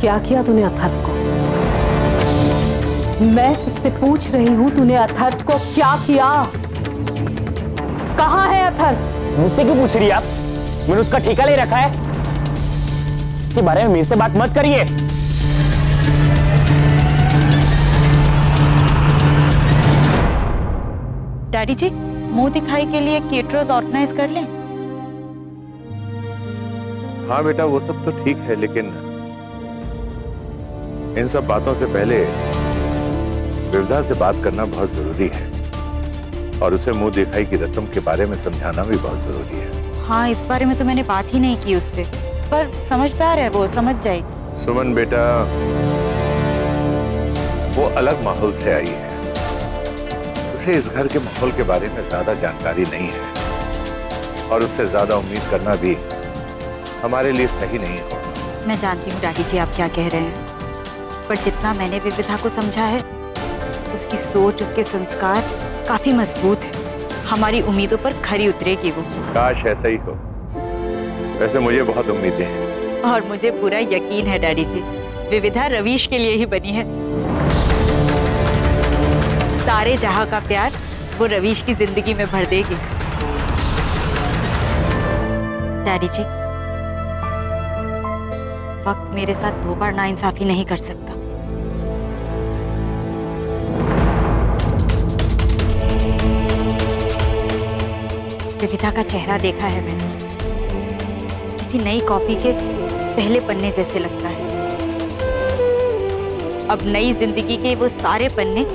क्या किया तूने अथर्व को? मैं तुझसे पूछ रही हूँ, तूने अथर्व को क्या किया? कहाँ है अथर्व? मुझसे क्यों पूछ रही है आप? मैंने उसका ठेका ले रखा है। इसके बारे में मेरे से बात मत करिए। डैडी जी, मुंह दिखाई के लिए केटरर्स ऑर्गेनाइज कर लें? हाँ बेटा, वो सब तो ठीक है, लेकिन इन सब बातों से पहले विविधा से बात करना बहुत जरूरी है और उसे मुंह दिखाई की रस्म के बारे में समझाना भी बहुत जरूरी है। हाँ, इस बारे में तो मैंने बात ही नहीं की उससे, पर समझदार है वो, समझ जाएगी। सुमन बेटा, वो अलग माहौल से आई है, उसे इस घर के माहौल के बारे में ज्यादा जानकारी नहीं है और उससे ज्यादा उम्मीद करना भी हमारे लिए सही नहीं होगा। मैं जानती हूँ डैडी जी आप क्या कह रहे हैं, पर जितना मैंने विविधा को समझा है, उसकी सोच, उसके संस्कार काफी मजबूत है। हमारी उम्मीदों पर खरी उतरेगी वो। काश ऐसा ही हो। वैसे मुझे बहुत उम्मीदें हैं। और मुझे पूरा यकीन है डैडी जी, विविधा रवीश के लिए ही बनी है। सारे जहां का प्यार वो रवीश की जिंदगी में भर देगी। डैडी जी, वक्त मेरे साथ 2 बार नाइंसाफी नहीं कर सकता। विविधा का चेहरा देखा है मैंने, किसी नई कॉपी के पहले पन्ने जैसे लगता है। अब नई जिंदगी के वो सारे पन्ने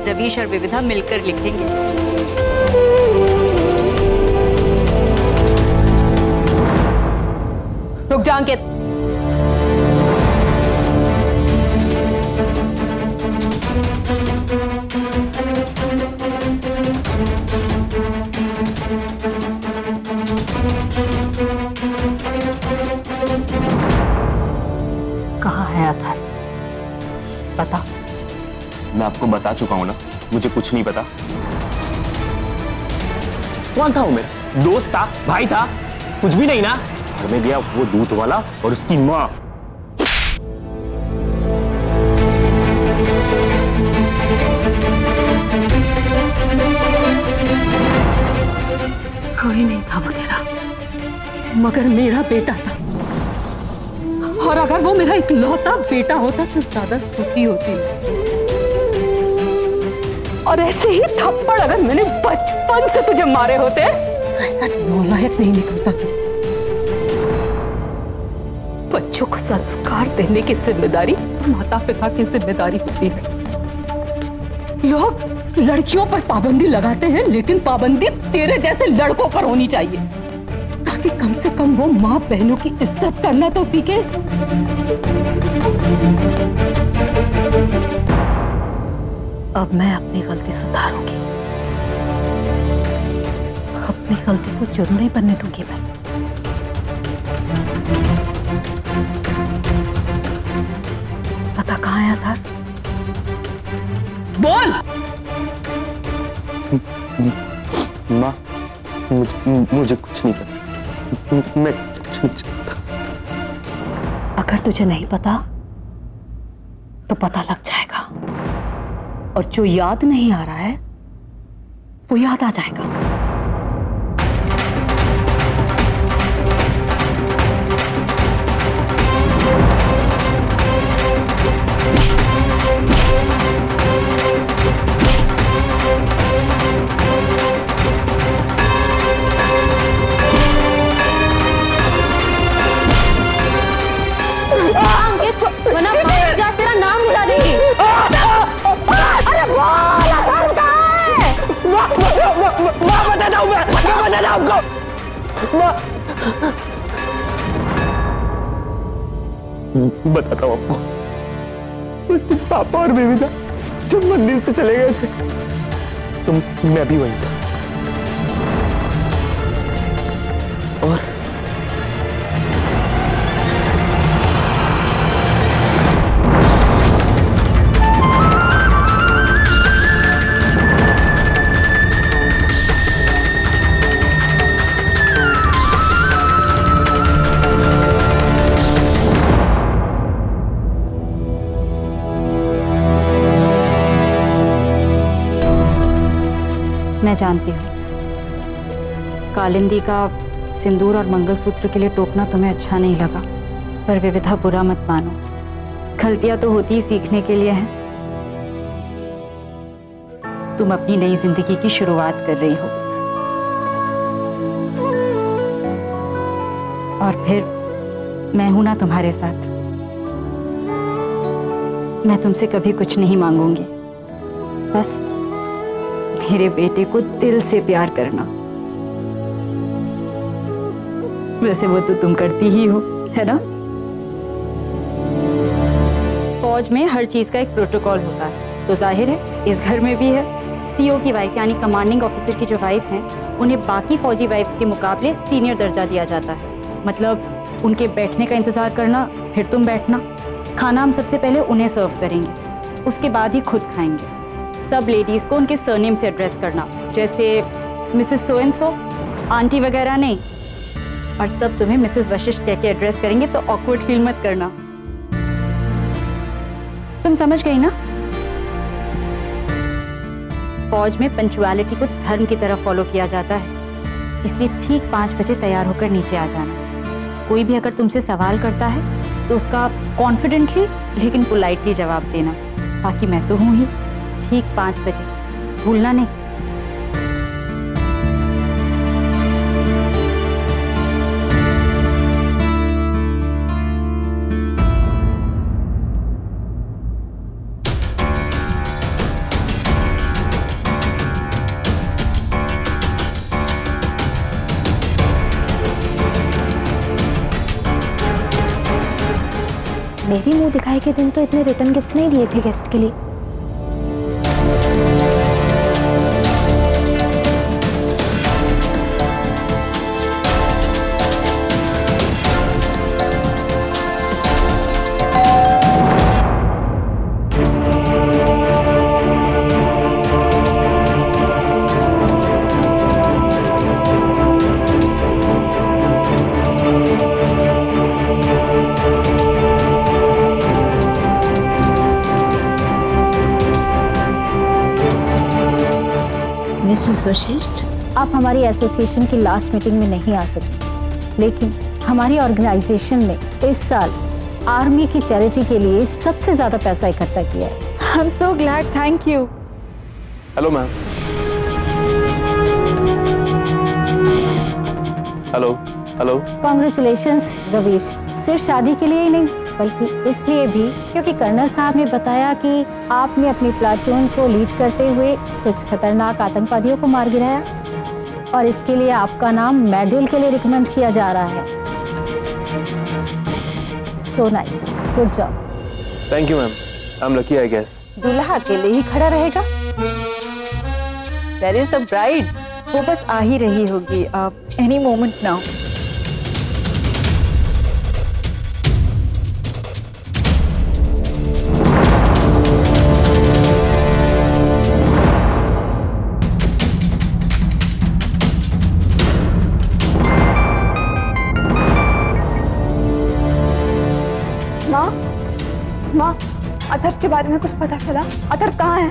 रवीश और विविधा मिलकर लिखेंगे। रुक जा अंकित। कहाँ है अथर्व? बता। मैं आपको बता चुका हूं ना, मुझे कुछ नहीं पता। कौन था वो? मेरा दोस्त था, भाई था, कुछ भी नहीं ना। घर में गया वो दूध वाला और उसकी माँ। कोई नहीं था वो तेरा, मगर मेरा बेटा था। और अगर वो मेरा इकलौता बेटा होता तो ज्यादा सुखी होती। और ऐसे ही थप्पड़ अगर मैंने बचपन से तुझे मारे होते तो ऐसा नालायक नहीं निकलता था। बच्चों को संस्कार देने की जिम्मेदारी माता पिता की जिम्मेदारी होती है। लोग लड़कियों पर पाबंदी लगाते हैं, लेकिन पाबंदी तेरे जैसे लड़कों पर होनी चाहिए, ताकि कम से कम वो माँ बहनों की इज्जत करना तो सीखे। अब मैं अपनी गलती सुधारूंगी, अपनी गलती को जुर्म नहीं बनने दूंगी मैं। पता कहाँ आया था? बोल। माँ, मुझे कुछ नहीं पता, मैं कुछ नहीं जानता। अगर तुझे नहीं पता तो पता लग जाएगा, और जो याद नहीं आ रहा है वो याद आ जाएगा। तेरा नाम बुला देगी। अरे बताता हूँ मैं बताता हूँ आपको। बताता हूँ आपको। उस दिन पापा और विविधा जब मंदिर से चले गए थे तो मैं भी वहीं था, और मैं जानती हूँ कालिंदी का सिंदूर और मंगलसूत्र के लिए टोकना तुम्हें अच्छा नहीं लगा, पर विविधा बुरा मत मानो, गलतियां तो होती ही सीखने के लिए हैं। तुम अपनी नई जिंदगी की शुरुआत कर रही हो और फिर मैं हूं ना तुम्हारे साथ। मैं तुमसे कभी कुछ नहीं मांगूंगी, बस मेरे बेटे को दिल से प्यार करना। वैसे वो तो तुम करती ही हो, है ना? फौज में हर चीज का एक प्रोटोकॉल होता है, तो जाहिर है इस घर में भी है। सीओ की वाइफ यानी कमांडिंग ऑफिसर की जो वाइफ हैं, उन्हें बाकी फौजी वाइफ्स के मुकाबले सीनियर दर्जा दिया जाता है। मतलब उनके बैठने का इंतजार करना, फिर तुम बैठना। खाना हम सबसे पहले उन्हें सर्व करेंगे, उसके बाद ही खुद खाएंगे। सब लेडीज को उनके सरनेम से एड्रेस करना, जैसे Mrs so and so, aunty वगैरह नहीं। और सब तुम्हें मिसेस वशिष्ठ कह के एड्रेस करेंगे, तो ऑकवर्ड फील मत करना। तुम समझ गई ना? फौज में पंचुअलिटी को धर्म की तरह फॉलो किया जाता है, इसलिए ठीक 5 बजे तैयार होकर नीचे आ जाना। कोई भी अगर तुमसे सवाल करता है तो उसका कॉन्फिडेंटली लेकिन पोलाइटली जवाब देना। बाकी मैं तो हूं ही, ठीक 5 बजे, भूलना नहीं। मेरी मुंह दिखाई के दिन तो इतने रिटर्न गिफ्ट्स नहीं दिए थे गेस्ट के लिए। मिसेस वशिष्ठ, आप हमारी एसोसिएशन की लास्ट मीटिंग में नहीं आ सकती, लेकिन हमारी ऑर्गेनाइजेशन ने इस साल आर्मी की चैरिटी के लिए सबसे ज्यादा पैसा इकट्ठा किया है। I am so glad, thank you. Hello ma'am. Hello hello. Congratulations Ravish, सिर्फ शादी के लिए ही नहीं बल्कि इसलिए भी क्योंकि कर्नल साहब ने बताया कि आपने अपनी प्लाटून को लीड करते हुए कुछ खतरनाक आतंकवादियों को मार गिराया और इसके लिए आपका नाम मेडल के लिए रिकमेंड किया जा रहा है। So nice, good job. Thank you ma'am, I am lucky I guess. दूल्हा अकेले ही खड़ा रहेगा? Where is the bride? वो बस आ ही रही होगी एनी मोमेंट नाउ। माँ, अथर्व के बारे में कुछ पता चला? अथर्व कहाँ है?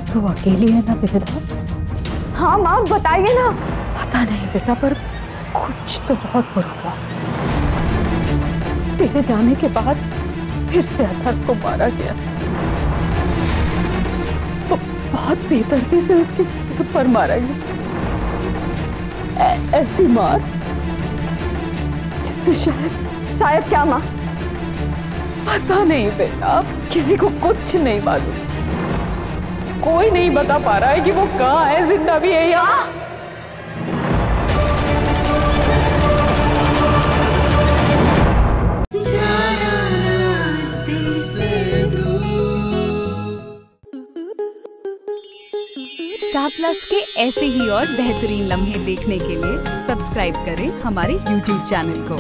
तो अकेली है ना विविधा? हाँ माँ, बताइए ना। पता नहीं बेटा, पर कुछ तो बहुत बुरा हुआ। तेरे जाने के बाद फिर से अथर्व को मारा गया। तो बहुत बेदर्दी से उसके सिर पर मारा गया। ऐसी मार जिससे शायद क्या माँ? पता नहीं बेटा, किसी को कुछ नहीं मालूम। कोई नहीं बता पा रहा है कि वो कहाँ है, जिंदा भी है या स्टार प्लस के ऐसे ही और बेहतरीन लम्हे देखने के लिए सब्सक्राइब करें हमारे YouTube चैनल को।